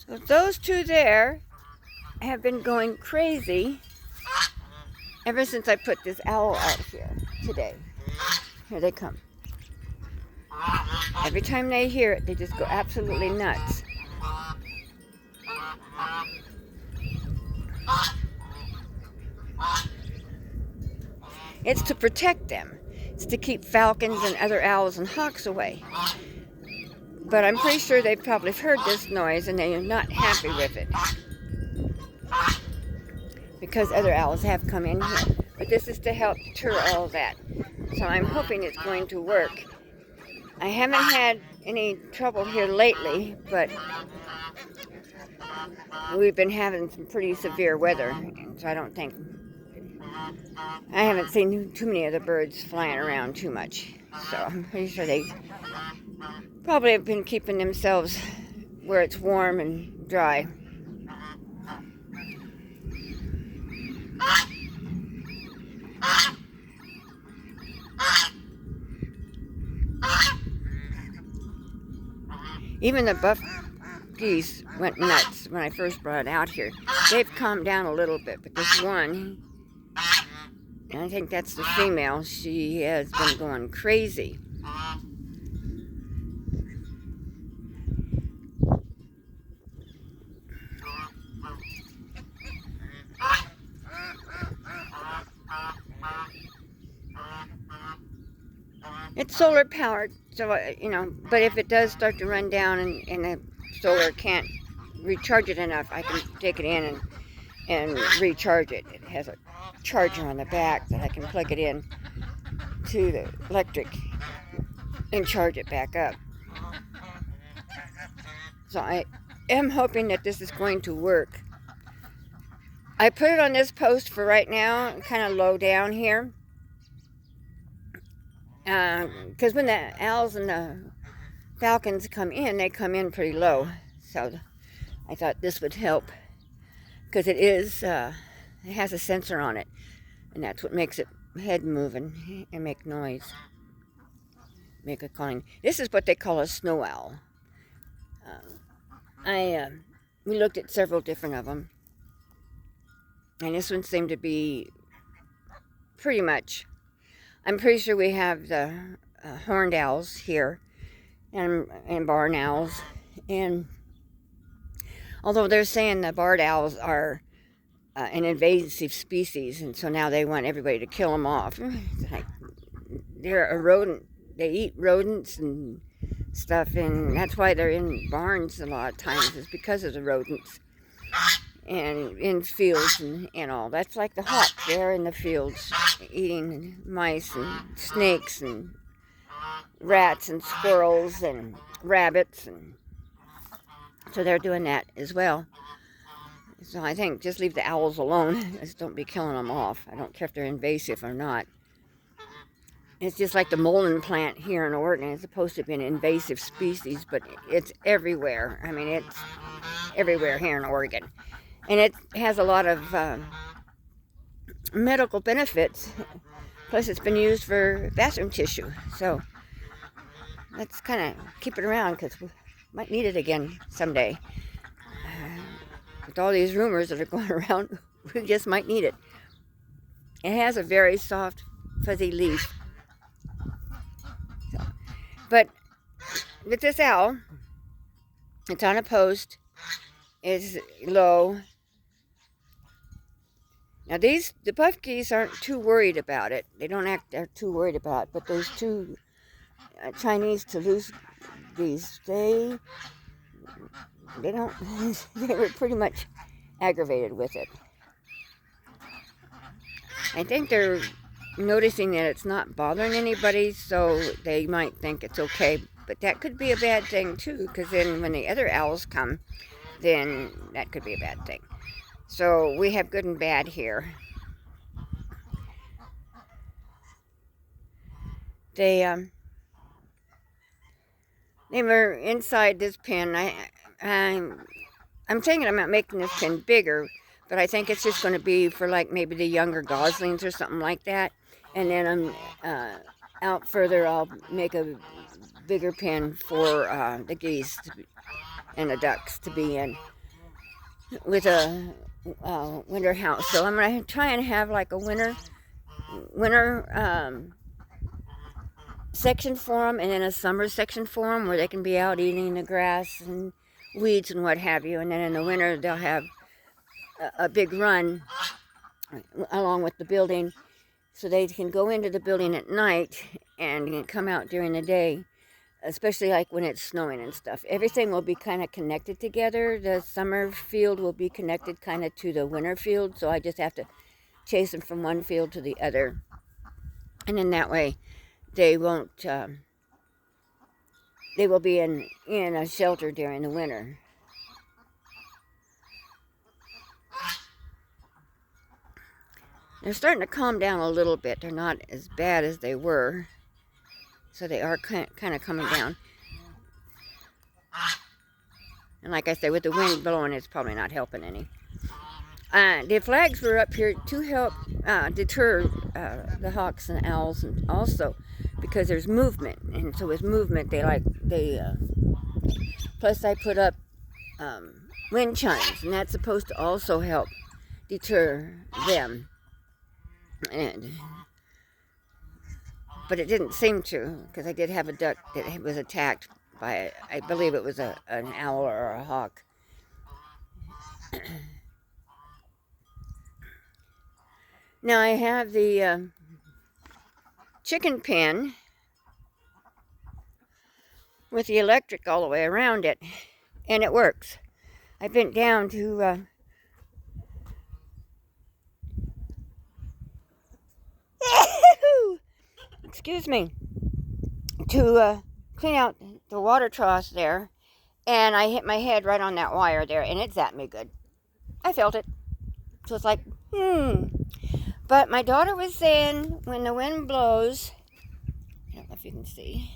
So those two there have been going crazy ever since I put this owl out here today. Here they come. Every time they hear it, they just go absolutely nuts. It's to protect them. It's to keep falcons and other owls and hawks away. But I'm pretty sure they've probably heard this noise and they are not happy with it, because other owls have come in here. But this is to help deter all that. So I'm hoping it's going to work. I haven't had any trouble here lately, but we've been having some pretty severe weather, so I haven't seen too many of the birds flying around too much. So I'm pretty sure they probably have been keeping themselves where it's warm and dry. Even the buff geese went nuts when I first brought it out here. They've calmed down a little bit, but this one, and I think that's the female, she has been going crazy. It's solar powered, so but if it does start to run down and the solar can't recharge it enough, I can take it in and recharge it. It has a charger on the back that I can plug it in to the electric and charge it back up. So I am hoping that this is going to work. I put it on this post for right now, kind of low down here. Because when the owls and the falcons come in, they come in pretty low. So I thought this would help, because it has a sensor on it, and that's what makes it head moving and make noise, make a calling. This is what they call a snow owl. We looked at several different of them, and this one seemed to be pretty much. I'm pretty sure we have the horned owls here, and barn owls, and although they're saying the barred owls are an invasive species, and so now they want everybody to kill them off. They're a rodent. They eat rodents and stuff, and that's why they're in barns a lot of times, is because of the rodents. And in fields and all. That's like the hawks. They're in the fields eating mice and snakes and rats and squirrels and rabbits, and so they're doing that as well. So I think just leave the owls alone. Just don't be killing them off. I don't care if they're invasive or not. It's just like the mullein plant here in Oregon. It's supposed to be an invasive species, but it's everywhere. I mean, it's everywhere here in Oregon. And it has a lot of medical benefits. Plus, it's been used for bathroom tissue. So let's kind of keep it around, because we might need it again someday. With all these rumors that are going around, we just might need it. It has a very soft, fuzzy leaf. So, but with this owl, it's on a post. It's low. Now the buff geese aren't too worried about it. They don't act they're too worried about it. But those two Chinese Toulouse geese, they don't. They were pretty much aggravated with it. I think they're noticing that it's not bothering anybody, so they might think it's okay. But that could be a bad thing too, because then when the other owls come, then that could be a bad thing. So we have good and bad here. They were inside this pen. I'm thinking about making this pen bigger, but I think it's just going to be for like maybe the younger goslings or something like that. And then out further, I'll make a bigger pen for the geese and the ducks to be in. with a winter house. So I'm going to try and have like a winter section for them, and then a summer section for them where they can be out eating the grass and weeds and what have you. And then in the winter they'll have a big run along with the building, so they can go into the building at night and come out during the day, especially like when it's snowing and stuff. Everything will be kind of connected together. The summer field will be connected kind of to the winter field, so I just have to chase them from one field to the other. And then that way they won't, they will be in a shelter during the winter. They're starting to calm down a little bit. They're not as bad as they were. So they are kind of coming down. And like I said, with the wind blowing, it's probably not helping any. The flags were up here to help deter the hawks and owls, and also because there's movement. And so with movement, plus I put up wind chimes, and that's supposed to also help deter them. But it didn't seem to, because I did have a duck that was attacked by, I believe it was an owl or a hawk. Now I have the chicken pen with the electric all the way around it, and it works. I bent down to excuse me, to clean out the water troughs there, and I hit my head right on that wire there, and it zapped me good. I felt it. So it's like, But my daughter was saying when the wind blows, I don't know if you can see,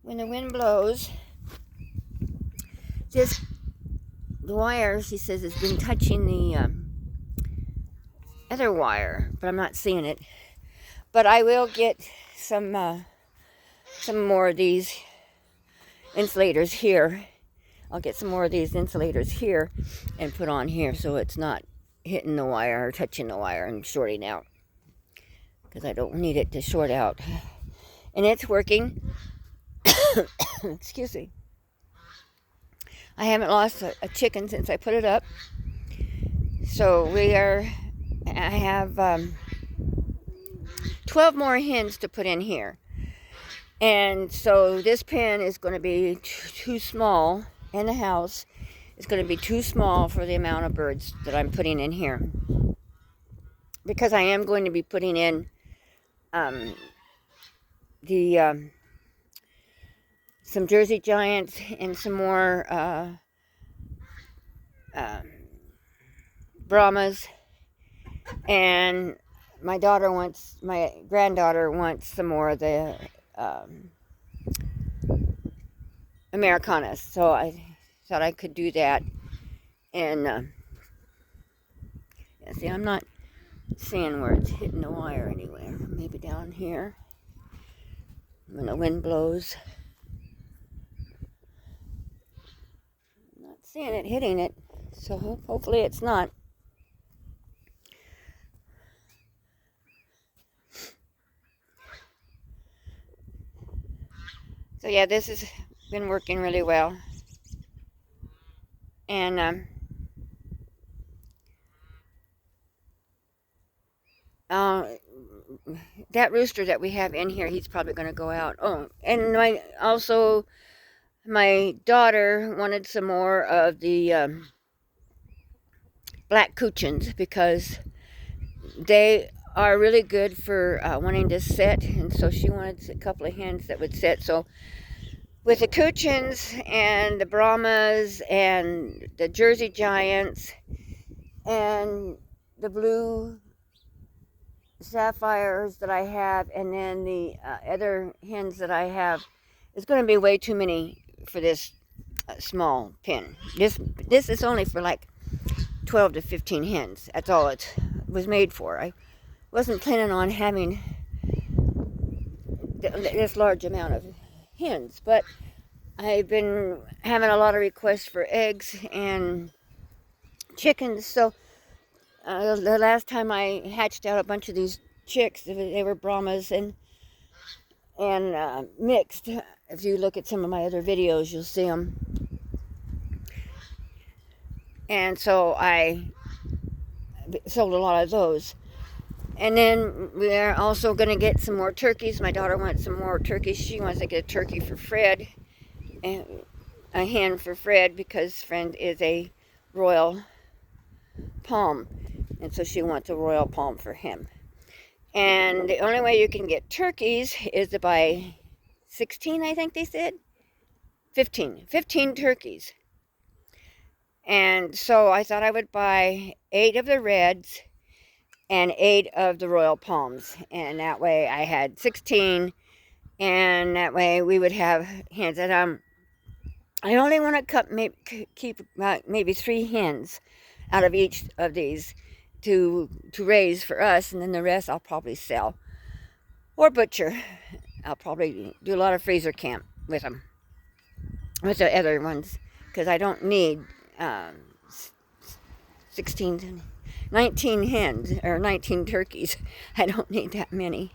when the wind blows, just the wire, she says, has been touching the other wire, but I'm not seeing it. But I will get some more of these insulators here. I'll get some more of these insulators here and put on here so it's not hitting the wire or touching the wire and shorting out, because I don't need it to short out. And it's working. Excuse me. I haven't lost a chicken since I put it up. So I have 12 more hens to put in here. And so this pen is going to be too small, and the house is going to be too small for the amount of birds that I'm putting in here. Because I am going to be putting in some Jersey Giants and some more Brahmas, and my granddaughter wants some more of the Americanas, so I thought I could do that. And see, I'm not seeing where it's hitting the wire anywhere. Maybe down here when the wind blows. I'm not seeing it hitting it, so hopefully it's not. So yeah, this has been working really well. And that rooster that we have in here, he's probably going to go out. Oh, and my daughter wanted some more of the black coochins, because they are really good for wanting to set, and so she wanted a couple of hens that would set. So with the coochins and the Brahmas and the Jersey Giants and the blue sapphires that I have, and then the other hens that I have, is going to be way too many for this small pen. This is only for like 12 to 15 hens. That's all it was made for. I wasn't planning on having this large amount of hens, but I've been having a lot of requests for eggs, and chickens. So the last time I hatched out a bunch of these chicks, they were Brahmas and mixed. If you look at some of my other videos, you'll see them. And so I sold a lot of those. And then we're also going to get some more turkeys. My daughter wants some more turkeys. She wants to get a turkey for Fred, and a hen for Fred, because Fred is a royal palm. And so she wants a royal palm for him. And the only way you can get turkeys is to buy 16, I think they said. 15 turkeys. And so I thought I would buy 8 of the reds and 8 of the royal palms. And that way I had 16. And that way we would have hens. And I only want to keep maybe 3 hens out of each of these to raise for us. And then the rest I'll probably sell or butcher. I'll probably do a lot of freezer camp with them, with the other ones, because I don't need 19 hens or 19 turkeys. I don't need that many.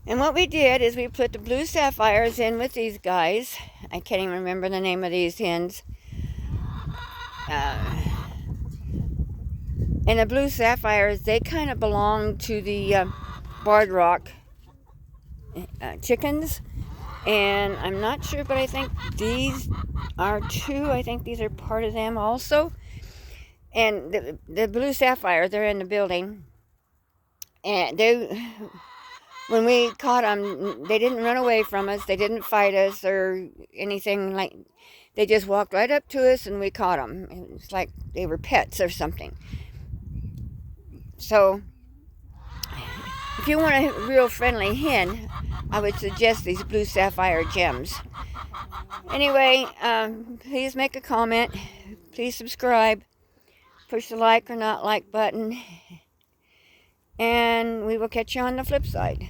And what we did is we put the blue sapphires in with these guys. I can't even remember the name of these hens. And the blue sapphires, they kind of belong to the barred rock chickens. And I'm not sure, but I think these are too. I think these are part of them also. And the blue sapphire, they're in the building. And when we caught them, they didn't run away from us. They didn't fight us or anything like. They just walked right up to us and we caught them. It's like they were pets or something. So, if you want a real friendly hen, I would suggest these blue sapphire gems. Anyway, please make a comment. Please subscribe. Push the like or not like button. And we will catch you on the flip side.